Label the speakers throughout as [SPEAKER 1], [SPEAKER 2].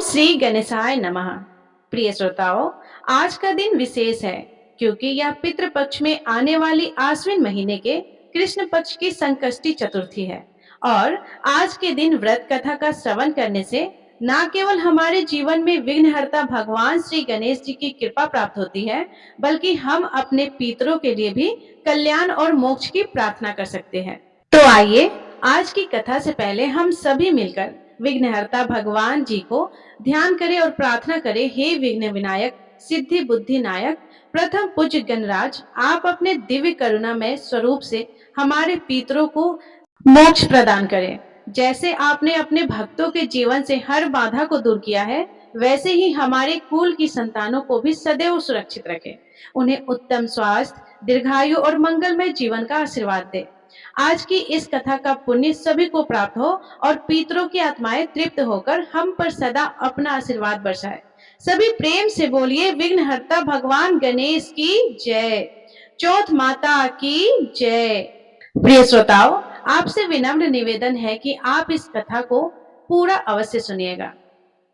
[SPEAKER 1] श्री गणेशाय नमः। प्रिय श्रोताओं, आज का दिन विशेष है क्योंकि यह पितृपक्ष में आने वाली आश्विन महीने के कृष्ण पक्ष की संकष्टी चतुर्थी है। और आज के दिन व्रत कथा का श्रवण करने से न केवल हमारे जीवन में विघ्नहर्ता भगवान श्री गणेश जी की कृपा प्राप्त होती है, बल्कि हम अपने पितरों के लिए भी कल्याण और मोक्ष की प्रार्थना कर सकते हैं। तो आइए आज की कथा से पहले हम सभी मिलकर विघ्नहर्ता भगवान जी को ध्यान करें और प्रार्थना करें। हे विघ्न विनायक, सिद्धि बुद्धि नायक, प्रथम पूज्य गणराज, आप अपने दिव्य करुणामय स्वरूप से हमारे पितरों को मोक्ष प्रदान करें। जैसे आपने अपने भक्तों के जीवन से हर बाधा को दूर किया है, वैसे ही हमारे कुल की संतानों को भी सदैव सुरक्षित रखें। उन्हें उत्तम स्वास्थ्य, दीर्घायु और मंगलमय जीवन का आशीर्वाद दे। आज की इस कथा का पुण्य सभी को प्राप्त हो और पितरों की आत्माएं तृप्त होकर हम पर सदा अपना आशीर्वाद बरसाए। सभी प्रेम से बोलिए, विघ्नहर्ता भगवान गणेश की जय, चौथ माता की जय। प्रिय श्रोताओं, आपसे विनम्र निवेदन है कि आप इस कथा को पूरा अवश्य सुनिएगा।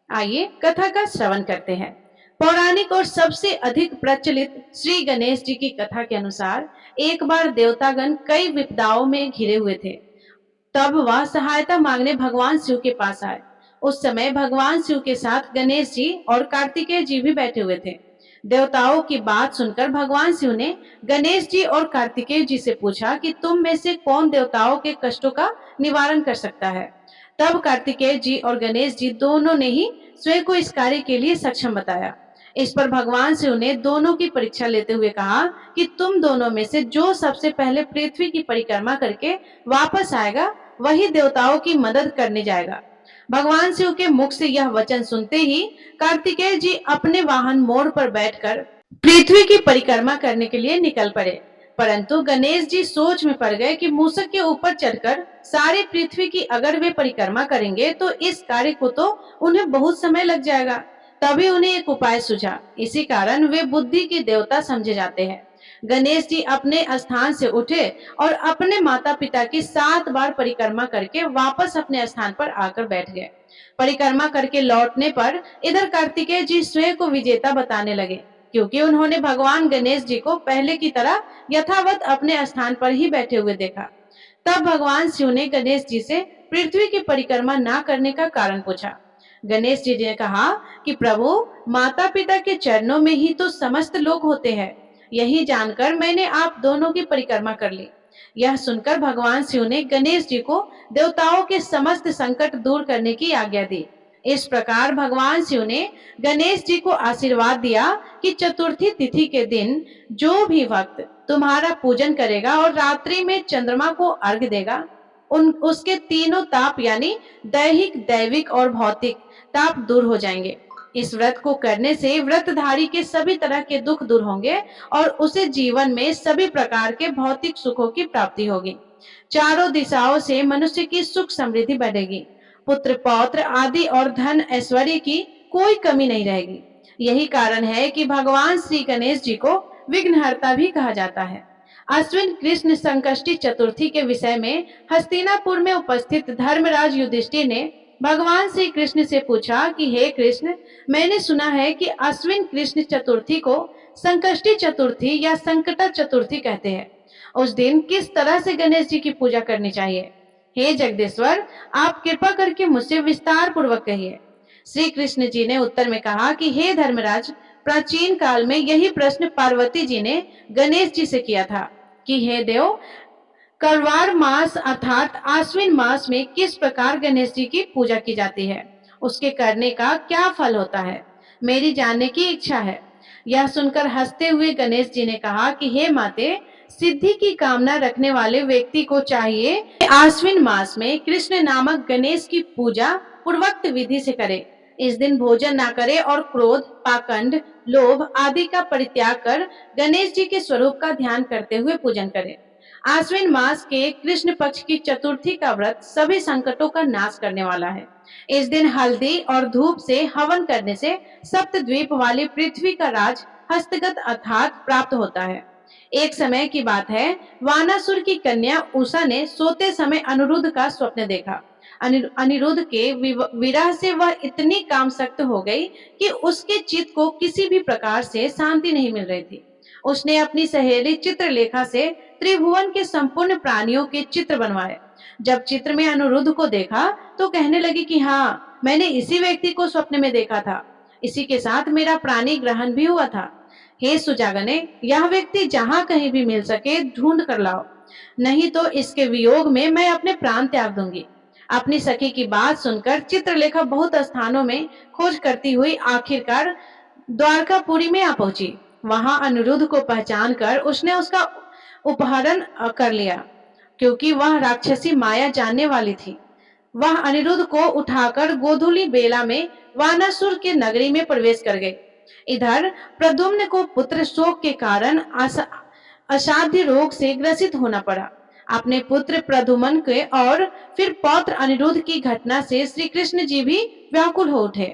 [SPEAKER 1] आइए कथा का श्रवण करते हैं। पौराणिक और सबसे अधिक प्रचलित श्री गणेश जी की कथा के अनुसार एक बार देवतागण कई विपदाओं में घिरे हुए थे। तब वह सहायता मांगने भगवान शिव के पास आए। उस समय भगवान शिव के साथ गणेश जी और कार्तिकेय जी भी बैठे हुए थे। देवताओं की बात सुनकर भगवान शिव ने गणेश जी और कार्तिकेय जी से पूछा कि तुम में से कौन देवताओं के कष्टों का निवारण कर सकता है। तब कार्तिकेय जी और गणेश जी दोनों ने ही स्वयं को इस कार्य के लिए सक्षम बताया। इस पर भगवान शिव ने दोनों की परीक्षा लेते हुए कहा कि तुम दोनों में से जो सबसे पहले पृथ्वी की परिक्रमा करके वापस आएगा, वही देवताओं की मदद करने जाएगा। भगवान शिव के मुख से यह वचन सुनते ही कार्तिकेय जी अपने वाहन मोड़ पर बैठकर पृथ्वी की परिक्रमा करने के लिए निकल पड़े। परंतु गणेश जी सोच में पड़ गए कि मूषक के ऊपर चढ़कर सारी पृथ्वी की अगर वे परिक्रमा करेंगे तो इस कार्य को तो उन्हें बहुत समय लग जाएगा। तभी उन्हें एक उपाय सूझा। इसी कारण वे बुद्धि के देवता समझे जाते हैं। गणेश जी अपने स्थान से उठे और अपने माता पिता की 7 बार परिक्रमा करके वापस अपने स्थान पर आकर बैठ गए। परिक्रमा करके लौटने पर इधर कार्तिकेय जी स्वयं को विजेता बताने लगे, क्योंकि उन्होंने भगवान गणेश जी को पहले की तरह यथावत अपने स्थान पर ही बैठे हुए देखा। तब भगवान शिव ने गणेश जी से पृथ्वी की परिक्रमा न करने का कारण पूछा। गणेश जी ने कहा कि प्रभु, माता पिता के चरणों में ही तो समस्त लोग होते हैं। यही जानकर मैंने आप दोनों की परिक्रमा कर ली। यह सुनकर भगवान शिव ने गणेश जी को देवताओं के समस्त संकट दूर करने की आज्ञा दी। इस प्रकार भगवान शिव ने गणेश जी को आशीर्वाद दिया कि चतुर्थी तिथि के दिन जो भी भक्त तुम्हारा पूजन करेगा और रात्रि में चंद्रमा को अर्घ्य देगा, उसके तीनों ताप यानी दैहिक, दैविक और भौतिक ताप दूर हो जाएंगे। इस व्रत को करने से व्रतधारी के सभी तरह के दुख दूर होंगे और उसे जीवन में सभी प्रकार के भौतिक सुखों की प्राप्ति होगी। चारों दिशाओं से मनुष्य की सुख समृद्धि बढ़ेगी। पुत्र पौत्र आदि और धन ऐश्वर्य की कोई कमी नहीं रहेगी। यही कारण है कि भगवान श्री गणेश जी को विघ्नहर्ता भी कहा जाता है। अश्विन कृष्ण संकष्टी चतुर्थी के विषय में हस्तिनापुर में उपस्थित धर्मराज युधिष्ठिर ने भगवान श्री कृष्ण से पूछा कि हे कृष्ण, मैंने सुना है कि अश्विन कृष्ण चतुर्थी को संकष्टी चतुर्थी या संकटा चतुर्थी कहते हैं। उस दिन किस तरह से गणेश जी की पूजा करनी चाहिए? हे जगदीश्वर, आप कृपा करके मुझसे विस्तार पूर्वक कहिए। श्री कृष्ण जी ने उत्तर में कहा कि हे धर्मराज, प्राचीन काल में यही प्रश्न पार्वती जी ने गणेश जी से किया था कि हे देव, करवार मास अर्थात आश्विन मास में किस प्रकार गणेश जी की पूजा की जाती है, उसके करने का क्या फल होता है, मेरी जानने की इच्छा है। यह सुनकर हंसते हुए गणेश जी ने कहा कि हे माते, सिद्धि की कामना रखने वाले व्यक्ति को चाहिए आश्विन मास में कृष्ण नामक गणेश की पूजा पूर्वक्त विधि से करे। इस दिन भोजन ना करे और क्रोध, पाखंड, लोभ आदि का परित्याग कर गणेश जी के स्वरूप का ध्यान करते हुए पूजन करे। आश्विन मास के कृष्ण पक्ष की चतुर्थी का व्रत सभी संकटों का नाश करने वाला है। इस दिन हल्दी और धूप से हवन करने से सप्तद्वीप वाली पृथ्वी का राज हस्तगत अर्थात प्राप्त होता है। एक समय की बात है, वानासुर की कन्या उषा ने सोते समय अनिरुद्ध का स्वप्न देखा। अनिरुद्ध के विरह से वह इतनी कामसक्त हो गई कि उसके चित्त को किसी भी प्रकार से शांति नहीं मिल रही थी। उसने अपनी सहेली चित्रलेखा से त्रिभुवन के संपूर्ण प्राणियों के चित्र बनवाए। जब चित्र में अनिरुद्ध को देखा तो कहने लगी कि हाँ, मैंने इसी व्यक्ति को स्वप्न में देखा था, इसी के साथ मेरा प्राणी ग्रहण भी हुआ था। हे सुजागने, यह व्यक्ति जहां कहीं भी मिल सके ढूंढ कर लाओ, नहीं तो इसके वियोग में मैं अपने प्राण त्याग दूंगी। अपनी सखी की बात सुनकर चित्रलेखा बहुत स्थानों में खोज करती हुई आखिरकार द्वारकापुरी में आ पहुंची। वहां अनिरुद्ध को पहचान कर उसने उसका उपहरण कर लिया, क्योंकि वह राक्षसी माया जानने वाली थी। वह अनिरुद्ध को उठाकर गोधूली बेला में वानासुर के नगरी में प्रवेश कर गए। इधर प्रद्युम्न को पुत्र शोक के कारण असाध्य रोग से ग्रसित होना पड़ा। अपने पुत्र प्रद्युम्न के और फिर पौत्र अनिरुद्ध की घटना से श्री कृष्ण जी भी व्याकुल हो उठे।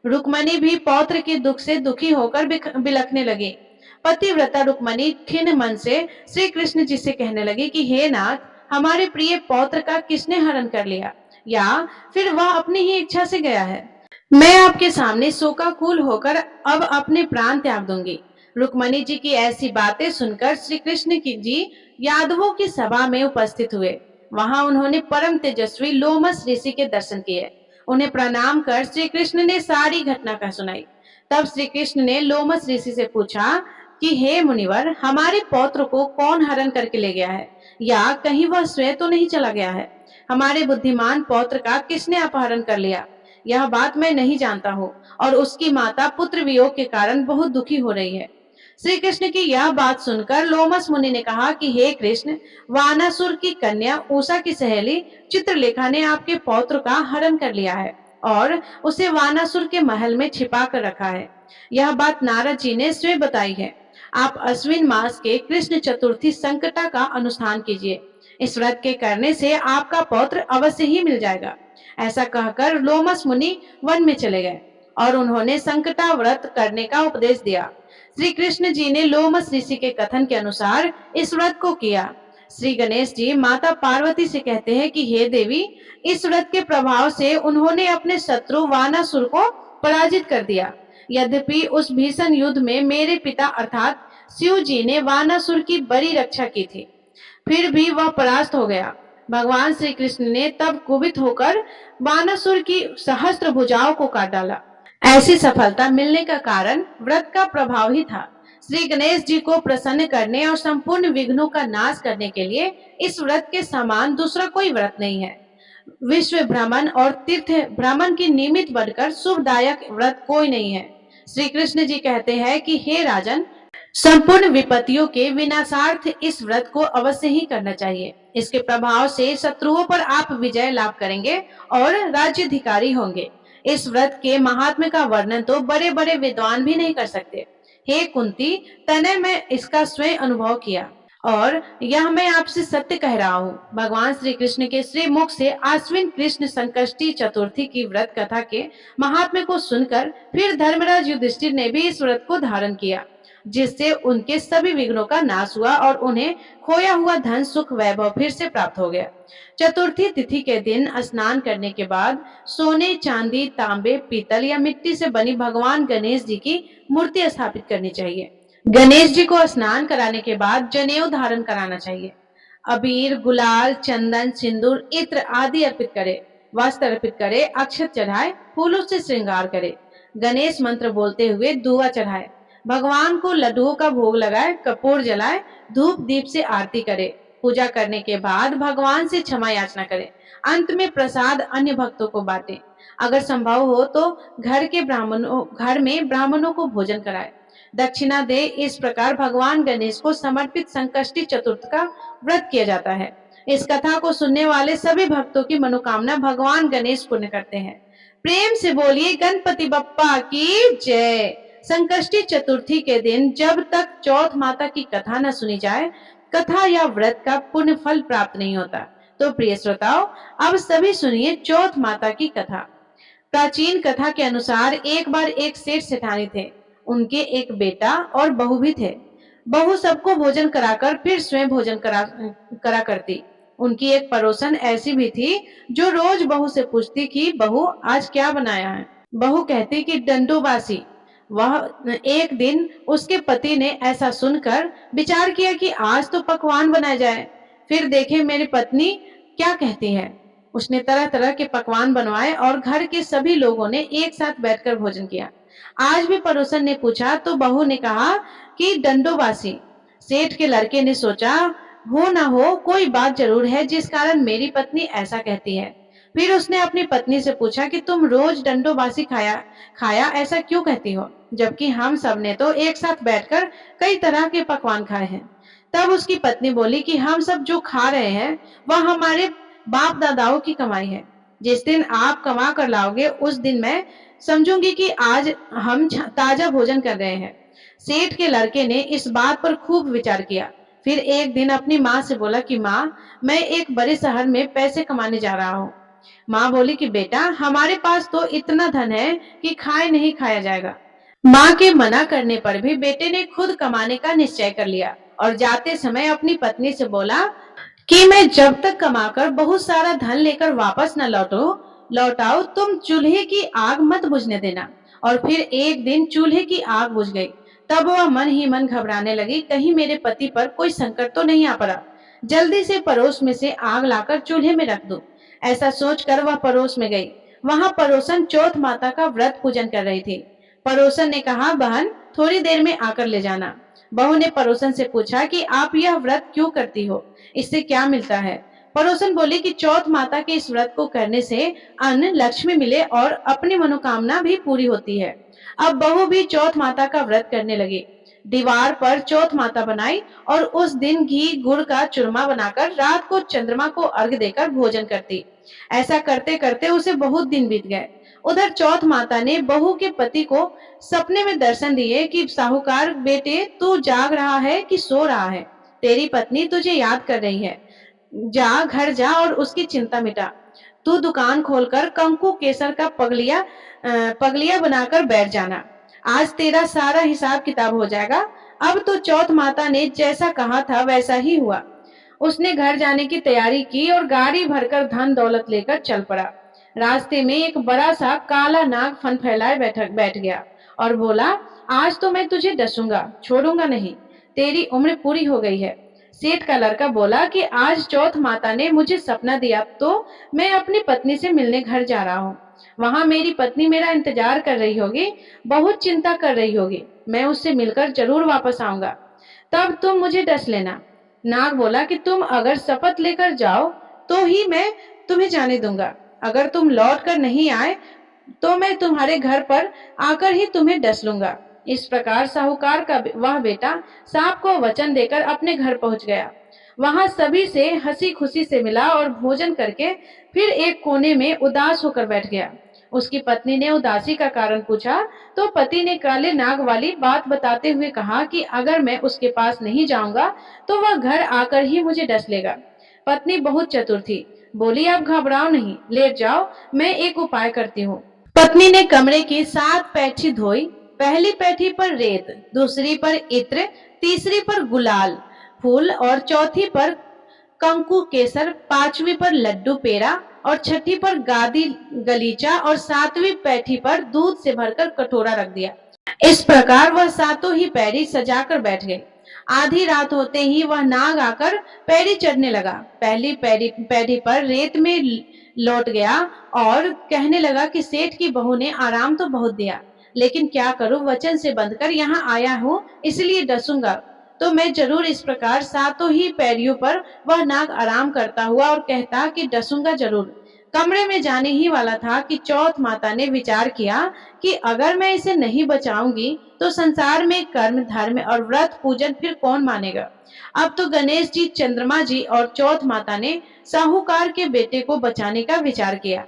[SPEAKER 1] रुक्मणी भी पौत्र के दुख से दुखी होकर बिलखने लगी। पतिव्रता रुक्मणी खिन्न मन से श्री कृष्ण जी से कहने लगी कि हे नाथ, हमारे प्रिय पौत्र का किसने हरण कर लिया, या फिर वह अपनी ही इच्छा से गया है। मैं आपके सामने शोकाकुल होकर अब अपने प्राण त्याग दूंगी। रुक्मणी जी की ऐसी बातें सुनकर श्री कृष्ण जी यादवों की सभा में उपस्थित हुए। वहां उन्होंने परम तेजस्वी लोमस ऋषि के दर्शन किए। उन्हें प्रणाम कर श्री कृष्ण ने सारी घटना कह सुनाई। तब श्री कृष्ण ने लोमस ऋषि से पूछा कि हे मुनिवर, हमारे पौत्र को कौन हरण करके ले गया है, या कहीं वह स्वयं तो नहीं चला गया है? हमारे बुद्धिमान पौत्र का किसने अपहरण कर लिया, यह बात मैं नहीं जानता हूँ, और उसकी माता पुत्र वियोग के कारण बहुत दुखी हो रही है। श्री कृष्ण की यह बात सुनकर लोमस मुनि ने कहा कि हे कृष्ण, वानासुर की कन्या उषा की सहेली चित्रलेखा ने आपके पौत्र का हरण कर लिया है और उसे वानासुर के महल में छिपा कर रखा है। यह बात नारद जी ने स्वयं बताई है। आप अश्विन मास के कृष्ण चतुर्थी संकटा का अनुष्ठान कीजिए। इस व्रत के करने से आपका पौत्र अवश्य ही मिल जाएगा। ऐसा कहकर लोमस मुनि वन में चले गए और उन्होंने संकटा व्रत करने का उपदेश दिया। श्री कृष्ण जी ने लोमस ऋषि के कथन के अनुसार इस व्रत को किया। श्री गणेश जी माता पार्वती से कहते हैं कि हे देवी, इस व्रत के प्रभाव से उन्होंने अपने शत्रु वानासुर को पराजित कर दिया। यद्यपि उस भीषण युद्ध में मेरे पिता अर्थात शिव जी ने वानासुर की बड़ी रक्षा की थी, फिर भी वह परास्त हो गया। भगवान श्री कृष्ण ने तब कुपित होकर वानासुर की सहस्त्र भुजाओं को काट डाला। ऐसी सफलता मिलने का कारण व्रत का प्रभाव ही था। श्री गणेश जी को प्रसन्न करने और संपूर्ण विघ्नों का नाश करने के लिए इस व्रत के समान दूसरा कोई व्रत नहीं है। विश्व भ्रमण और तीर्थ भ्रमण की निमित्त बढ़कर शुभदायक व्रत कोई नहीं है। श्री कृष्ण जी कहते हैं कि हे राजन, संपूर्ण विपत्तियों के विनाशार्थ इस व्रत को अवश्य ही करना चाहिए। इसके प्रभाव से शत्रुओं पर आप विजय लाभ करेंगे और राज्याधिकारी होंगे। इस व्रत के महात्म्य का वर्णन तो बड़े बड़े विद्वान भी नहीं कर सकते। हे कुंती, तने मैं इसका स्वयं अनुभव किया और यह मैं आपसे सत्य कह रहा हूँ। भगवान श्री कृष्ण के श्री मुख से आश्विन कृष्ण संकष्टी चतुर्थी की व्रत कथा के महात्म्य को सुनकर फिर धर्मराज युधिष्ठिर ने भी इस व्रत को धारण किया, जिससे उनके सभी विघ्नों का नाश हुआ और उन्हें खोया हुआ धन सुख वैभव फिर से प्राप्त हो गया। चतुर्थी तिथि के दिन स्नान करने के बाद सोने, चांदी, तांबे, पीतल या मिट्टी से बनी भगवान गणेश जी की मूर्ति स्थापित करनी चाहिए। गणेश जी को स्नान कराने के बाद जनेऊ धारण कराना चाहिए। अबीर, गुलाल, चंदन, सिंदूर, इत्र आदि अर्पित करे, वस्त्र अर्पित करे, अक्षत चढ़ाए, फूलों से श्रृंगार करे, गणेश मंत्र बोलते हुए दुआ चढ़ाए, भगवान को लड्डुओं का भोग लगाए, कपूर जलाए, धूप दीप से आरती करे। पूजा करने के बाद भगवान से क्षमा याचना करे। अंत में प्रसाद अन्य भक्तों को बांटे। अगर संभव हो तो घर में ब्राह्मणों को भोजन कराए, दक्षिणा दे। इस प्रकार भगवान गणेश को समर्पित संकष्टी चतुर्थ का व्रत किया जाता है। इस कथा को सुनने वाले सभी भक्तों की मनोकामना भगवान गणेश पूर्ण करते हैं। प्रेम से बोलिए गणपति बप्पा की जय। संकष्टी चतुर्थी के दिन जब तक चौथ माता की कथा न सुनी जाए, कथा या व्रत का पुण्य फल प्राप्त नहीं होता। तो प्रिय श्रोताओ, अब सभी सुनिए चौथ माता की कथा। प्राचीन कथा के अनुसार एक बार एक सेठ सेठानी थे। उनके एक बेटा और बहू भी थे। बहू सबको भोजन कराकर फिर स्वयं भोजन करा करती। उनकी एक पड़ोसन ऐसी भी थी जो रोज बहू से पूछती कि बहू आज क्या बनाया है। बहू कहती कि डंडूबासी। वह एक दिन उसके पति ने ऐसा सुनकर विचार किया कि आज तो पकवान बनाया जाए, फिर देखे मेरी पत्नी क्या कहती है। उसने तरह तरह के पकवान बनवाए और घर के सभी लोगों ने एक साथ बैठकर भोजन किया। आज भी पड़ोसन ने पूछा तो बहू ने कहा कि डंडोबासी। सेठ के लड़के ने सोचा हो ना हो कोई बात जरूर है जिस कारण मेरी पत्नी ऐसा कहती है। फिर उसने अपनी पत्नी से पूछा कि तुम रोज डंडोबासी खाया खाया ऐसा क्यों कहती हो, जबकि हम सब ने तो एक साथ बैठकर कई तरह के पकवान खाए हैं। तब उसकी पत्नी बोली कि हम सब जो खा रहे हैं वह हमारे बाप दादाओं की कमाई है। जिस दिन आप कमा कर लाओगे उस दिन मैं समझूंगी कि आज हम ताजा भोजन कर रहे हैं। सेठ के लड़के ने इस बात पर खूब विचार किया। फिर एक दिन अपनी माँ से बोला कि माँ, मैं एक बड़े शहर में पैसे कमाने जा रहा हूँ। माँ बोली कि बेटा हमारे पास तो इतना धन है कि खाए नहीं खाया जाएगा। माँ के मना करने पर भी बेटे ने खुद कमाने का निश्चय कर लिया और जाते समय अपनी पत्नी से बोला कि मैं जब तक कमाकर बहुत सारा धन लेकर वापस न लौटाओ तुम चूल्हे की आग मत बुझने देना। और फिर एक दिन चूल्हे की आग बुझ गई। तब वह मन ही मन घबराने लगी, कहीं मेरे पति पर कोई संकट तो नहीं आ पड़ा। जल्दी से पड़ोस में से आग लाकर चूल्हे में रख दो। ऐसा सोचकर वह पड़ोस में गई। वहां पड़ोसन चौथ माता का व्रत पूजन कर रही थी। पड़ोसन ने कहा बहन थोड़ी देर में आकर ले जाना। बहू ने पड़ोसन से पूछा कि आप यह व्रत क्यों करती हो, इससे क्या मिलता है। पड़ोसन बोली कि चौथ माता के इस व्रत को करने से अन्न लक्ष्मी मिले और अपनी मनोकामना भी पूरी होती है। अब बहू भी चौथ माता का व्रत करने लगी। दीवार पर चौथ माता बनाई और उस दिन घी गुड़ का चूरमा बनाकर रात को चंद्रमा को अर्घ देकर भोजन करती। ऐसा करते करते उसे बहुत दिन बीत गए। उधर चौथ माता ने बहू के पति को सपने में दर्शन दिए कि साहूकार बेटे तू जाग रहा है कि सो रहा है, तेरी पत्नी तुझे याद कर रही है। जा घर जा और उसकी चिंता मिटा। तू दुकान खोलकर कंकु केसर का पगलिया बनाकर बैठ जाना। आज तेरा सारा हिसाब किताब हो जाएगा। अब तो चौथ माता ने जैसा कहा था वैसा ही हुआ। उसने घर जाने की तैयारी की और गाड़ी भरकर धन दौलत लेकर चल पड़ा। रास्ते में एक बड़ा सा काला नाग फन फैलाए बैठ गया और बोला आज तो मैं तुझे डसूंगा, छोड़ूंगा नहीं, तेरी उम्र पूरी हो गई है। सेठ का लड़का बोला कि आज चौथ माता ने मुझे सपना दिया तो मैं अपनी पत्नी से मिलने घर जा रहा हूँ। वहां मेरी पत्नी मेरा इंतजार कर रही होगी, बहुत चिंता कर रही होगी। मैं उससे मिलकर जरूर वापस आऊंगा, तब तुम मुझे डस लेना। नाग बोला कि तुम अगर शपथ लेकर जाओ तो ही मैं तुम्हें जाने दूंगा, अगर तुम लौट कर नहीं आए तो मैं तुम्हारे घर पर आकर ही तुम्हें डस लूंगा। इस प्रकार साहूकार का वह बेटा सांप को वचन देकर अपने घर पहुंच गया। वहां सभी से हंसी खुशी से मिला और भोजन करके फिर एक कोने में उदास होकर बैठ गया। उसकी पत्नी ने उदासी का कारण पूछा तो पति ने काले नाग वाली बात बताते हुए कहा कि अगर मैं उसके पास नहीं जाऊंगा तो वह घर आकर ही मुझे डस लेगा। पत्नी बहुत चतुर थी, बोली आप घबराओ नहीं, लेट जाओ, मैं एक उपाय करती हूँ। पत्नी ने कमरे की 7 पैठी धोई। पहली पैठी पर रेत, दूसरी पर इत्र, तीसरी पर गुलाल फूल और चौथी पर कंकु केसर, 5वीं पर लड्डू पेड़ा और 6ठी पर गादी गलीचा और 7वीं पैठी पर दूध से भरकर कटोरा रख दिया। इस प्रकार वह सातों ही पैरी सजाकर बैठ गई। आधी रात होते ही वह नाग आकर पैरी चढ़ने लगा। पहली पैरी पर रेत में लौट गया और कहने लगा कि सेठ की बहू ने आराम तो बहुत दिया, लेकिन क्या करूं, वचन से बंधकर यहाँ आया हूँ, इसलिए डसूंगा तो मैं जरूर। इस प्रकार सातों ही पैरियों पर वह नाग आराम करता हुआ और कहता कि डसूंगा जरूर। कमरे में जाने ही वाला था कि चौथ माता ने विचार किया कि अगर मैं इसे नहीं बचाऊंगी तो संसार में कर्म धर्म और व्रत पूजन फिर कौन मानेगा। अब तो गणेश जी, चंद्रमा जी और चौथ माता ने साहूकार के बेटे को बचाने का विचार किया।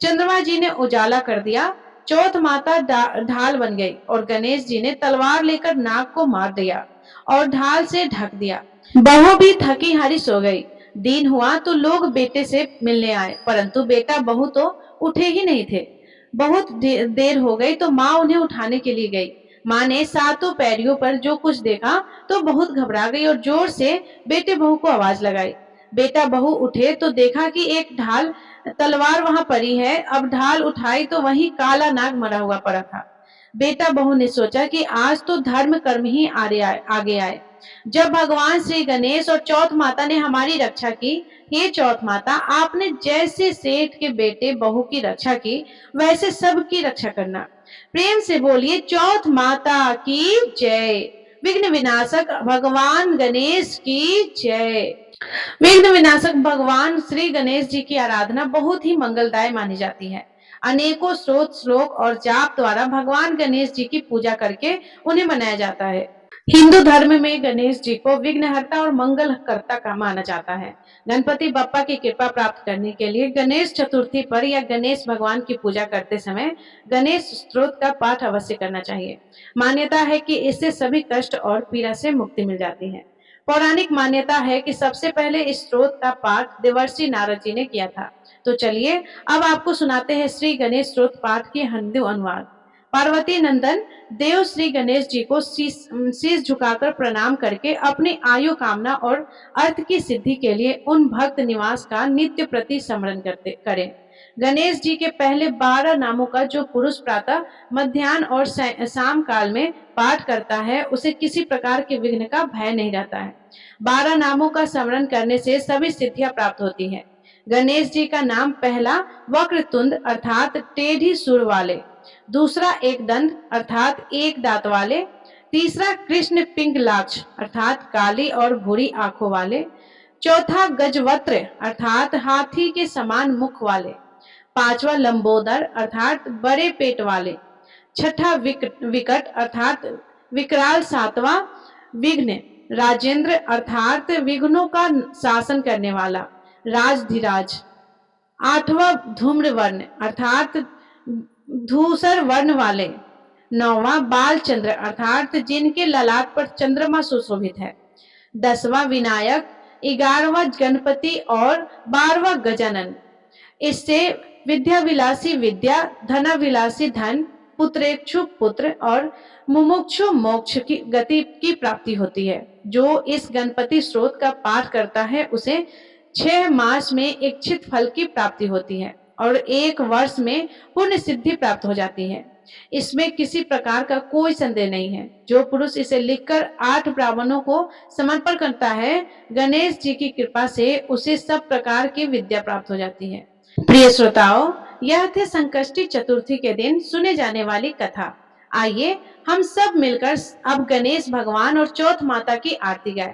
[SPEAKER 1] चंद्रमा जी ने उजाला कर दिया, चौथ माता ढाल बन गई और गणेश जी ने तलवार लेकर नाग को मार दिया और ढाल से ढक दिया। बहू भी थकी हारी सो गई। दिन हुआ तो लोग बेटे से मिलने आए, परंतु बेटा बहू तो उठे ही नहीं थे। बहुत देर हो गई तो माँ उन्हें उठाने के लिए गई। माँ ने सातों पैरियों पर जो कुछ देखा तो बहुत घबरा गई और जोर से बेटे बहू को आवाज लगाई। बेटा बहू उठे तो देखा कि एक ढाल तलवार वहां पड़ी है। अब ढाल उठाई तो वहीं काला नाग मरा हुआ पड़ा था। बेटा बहू ने सोचा कि आज तो धर्म कर्म ही आगे आए। जब भगवान श्री गणेश और चौथ माता ने हमारी रक्षा की, हे चौथ माता, आपने जैसे सेठ के बेटे बहू की रक्षा की, वैसे सबकी रक्षा करना। प्रेम से बोलिए चौथ माता की जय। विघ्न विनाशक भगवान गणेश की जय। विघ्न विनाशक भगवान श्री गणेश जी की आराधना बहुत ही मंगलदायी मानी जाती है। अनेकों स्रोत, श्लोक और जाप द्वारा भगवान गणेश जी की पूजा करके उन्हें मनाया जाता है। हिंदू धर्म में गणेश जी को विघ्नहर्ता और मंगलकर्ता का माना जाता है। गणपति बप्पा की कृपा प्राप्त करने के लिए गणेश चतुर्थी पर या गणेश भगवान की पूजा करते समय गणेश स्तोत्र का पाठ अवश्य करना चाहिए। मान्यता है कि इससे सभी कष्ट और पीड़ा से मुक्ति मिल जाती है। पौराणिक मान्यता है कि सबसे पहले इस स्तोत्र का पाठ देवर्षि नारद जी ने किया था। तो चलिए अब आपको सुनाते हैं श्री गणेश स्तोत्र पाठ की हिंदी अनुवाद। पार्वती नंदन देव श्री गणेश जी को शीश झुकाकर प्रणाम करके अपनी आयु कामना और अर्थ की सिद्धि के लिए उन भक्त निवास का नित्य प्रति स्मरण करें। गणेश जी के पहले 12 नामों का जो पुरुष प्रातः, मध्याह्न और शाम काल में पाठ करता है, उसे किसी प्रकार के विघ्न का भय नहीं रहता है। 12 नामों का स्मरण करने से सभी सिद्धियां प्राप्त होती है। गणेश जी का नाम पहला वक्रतुंड अर्थात टेढ़ी सुर वाले, दूसरा एक दंत अर्थात एक दांत वाले, तीसरा कृष्ण पिंगलाक्ष अर्थात काली और भूरी आंखों वाले, चौथा गजवक्त्र अर्थात हाथी के समान मुख वाले, पांचवा लंबोदर अर्थात बड़े पेट वाले, छठा विकट अर्थात विकराल, सातवां विघ्न राजेंद्र अर्थात विघ्नों का शासन करने वाला राजधिराज, आठवां धूम्रवर्ण अर्थात धूसर वर्ण वाले, नौवां बालचंद्र अर्थात जिनके ललाट पर चंद्रमा सुशोभित है, 10वां विनायक, 11वां गणपति और 12वां गजानन। इससे विद्याविलासी विद्या, धनाविलासी धन, पुत्रेक्षु पुत्र और मुमुक्षु मोक्ष की गति की प्राप्ति होती है। जो इस गणपति स्तोत्र का पाठ करता है उसे 6 मास में इच्छित फल की प्राप्ति होती है और 1 वर्ष में पुण्य सिद्धि प्राप्त हो जाती है। इसमें किसी प्रकार का कोई संदेह नहीं है। जो पुरुष इसे लिखकर 8 ब्राह्मणों को समर्पण करता है, गणेश जी की कृपा से उसे सब प्रकार की विद्या प्राप्त हो जाती है। प्रिय श्रोताओं, यह थे संकष्टी चतुर्थी के दिन सुने जाने वाली कथा। आइए हम सब मिलकर अब गणेश भगवान और चौथ माता की आरती गाएं।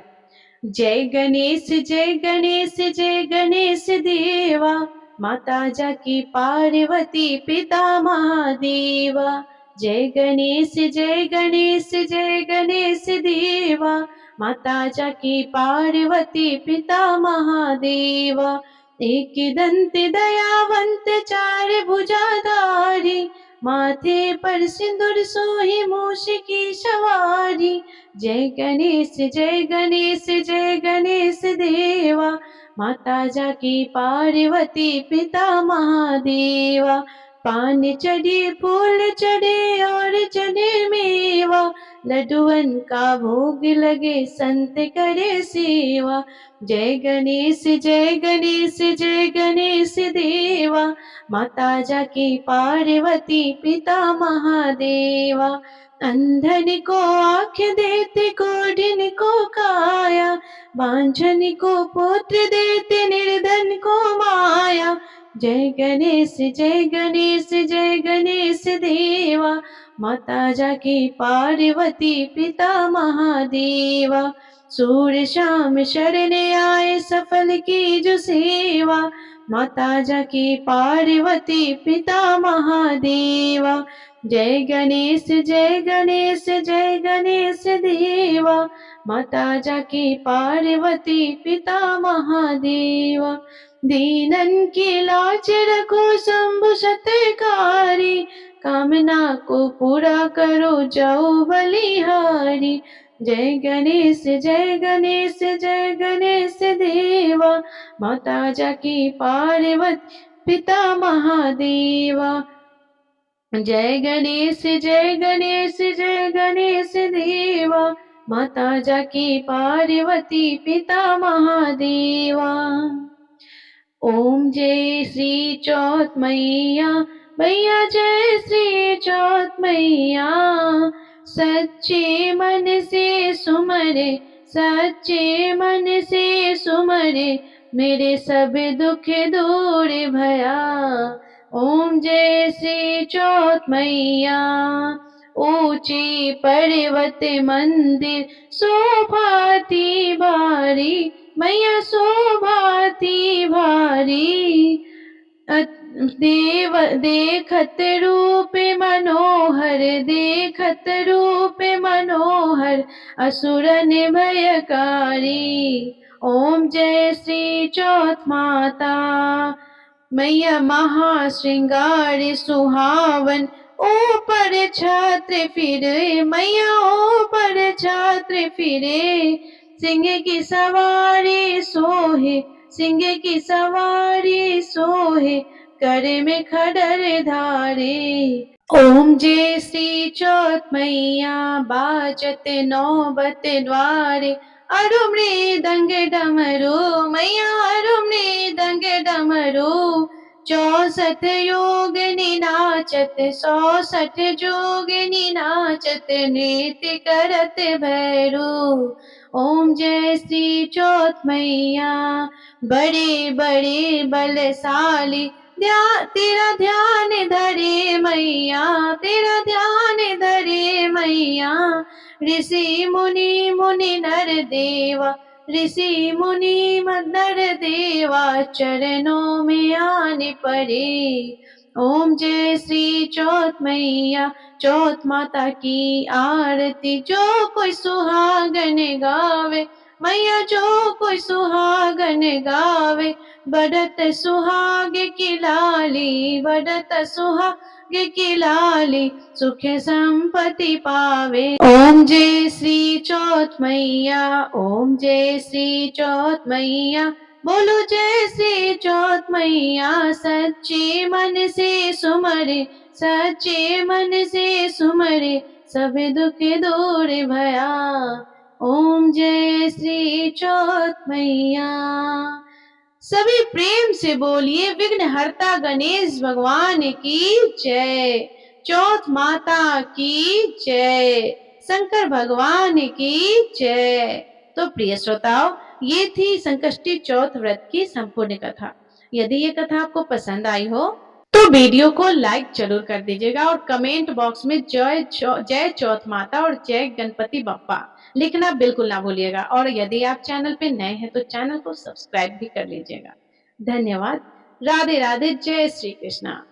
[SPEAKER 1] जय गणेश जय गणेश जय गणेश देवा, माता जाकी पार्वती पिता महादेवा। जय गणेश जय गणेश जय गणेश देवा, माता जाकी पार्वती पिता महादेवा। एक दंत दयावंत चार भुजाधारी, माथे पर सिंदूर सोही मूष की सवारी। जय गणेश जय गणेश जय गणेश देवा, माता जाकी पार्वती पिता महादेवा। पान चढ़े फूल चढ़े और चढ़े मेवा, लड्डुअन का भोग लगे संत करे सेवा। जय गणेश जय गणेश जय गणेश देवा, माता जाकी पार्वती पिता महादेवा। अंधन को आँख देते, कोढ़िन को काया, बांझन को पुत्र देते, निर्धन को माया। जय गणेश जय गणेश जय गणेश देवा, माता जाकी पार्वती पिता महादेवा। सूर्य शाम शरण आए, सफल की जो सेवा, माता जाकी पार्वती पिता महादेवा। जय गणेश जय गणेश जय गणेश देवा, माता जाकी पार्वती पिता महादेवा। दीनन की लाज रखो शंभु सत्कारी, कामना को पूरा करो जाओ बलिहारी। जय गणेश जय गणेश जय गणेश देवा, माता जाकी पार्वती पिता महादेवा। जय गणेश जय गणेश जय गणेश देवा, माता जाकी पार्वती पिता महादेवा। ओम जय श्री चौथ मैया, मैया जय श्री चौथ मैया। सच्चे मन से सुमरे, सच्चे मन से सुमरे, मेरे सब दुख दूर भया। ओम जय श्री चौथ मैया। ऊंची पर्वत मंदिर शोभाती भारी, मैया शोभाती भारी। देव देखत रूप मनोहर, देखत रूप मनोहर, असुरन भयकारी। ओम जय श्री चौथ माता। मैया महाश्रृंगार सुहावन, ऊपर छात्र फिरे, मैया ऊपर छात्र फिरे। सिंह की सवारी सोहे, सिंह की सवारी सोहे, कर में खडर धारे। ओम जय श्री चौथ मैया। बाजत नौबत द्वारे, अरु मृदंग डमरू, मैया अरु मृदंग डमरू। 64 योगिनी नाचत, 64 जोगिनी नाचत, नृत्य करत भैरू। ओम जय श्री चौथ मैया। बड़े बड़े बलशाली, तेरा ध्यान धरे मैया, तेरा ध्यान धरे मैया। ऋषि मुनि मुनि नर देवा, ऋषि मुनि नर देवा, चरणों में आने पड़े। ओम जय श्री चौथ मैया। चौथ माता की आरती जो कोई सुहागन गावे, मैया जो कोई सुहागन गावे। बढ़त सुहाग की लाली, बढ़त सुहाग की लाली, सुख संपत्ति पावे। ओम जय श्री चौथ मैया, ओम जय श्री चौथ मैया। बोलो जय श्री चौथ मैया। सच्चे मन से सुमरे, सच्चे मन से सुमरे, सब दुख दूर भया। ओम जय श्री चौथ मैया। सभी प्रेम से बोलिए विघ्नहर्ता गणेश भगवान की जय। चौथ माता की जय। शंकर भगवान की जय। तो प्रिय श्रोताओ, ये थी संकष्टी चौथ व्रत की संपूर्ण कथा। यदि ये कथा आपको पसंद आई हो तो वीडियो को लाइक जरूर कर दीजिएगा और कमेंट बॉक्स में जय चौथ माता और जय गणपति बप्पा लिखना बिल्कुल ना भूलिएगा। और यदि आप चैनल पे नए हैं तो चैनल को सब्सक्राइब भी कर लीजिएगा। धन्यवाद। राधे राधे। जय श्री कृष्णा।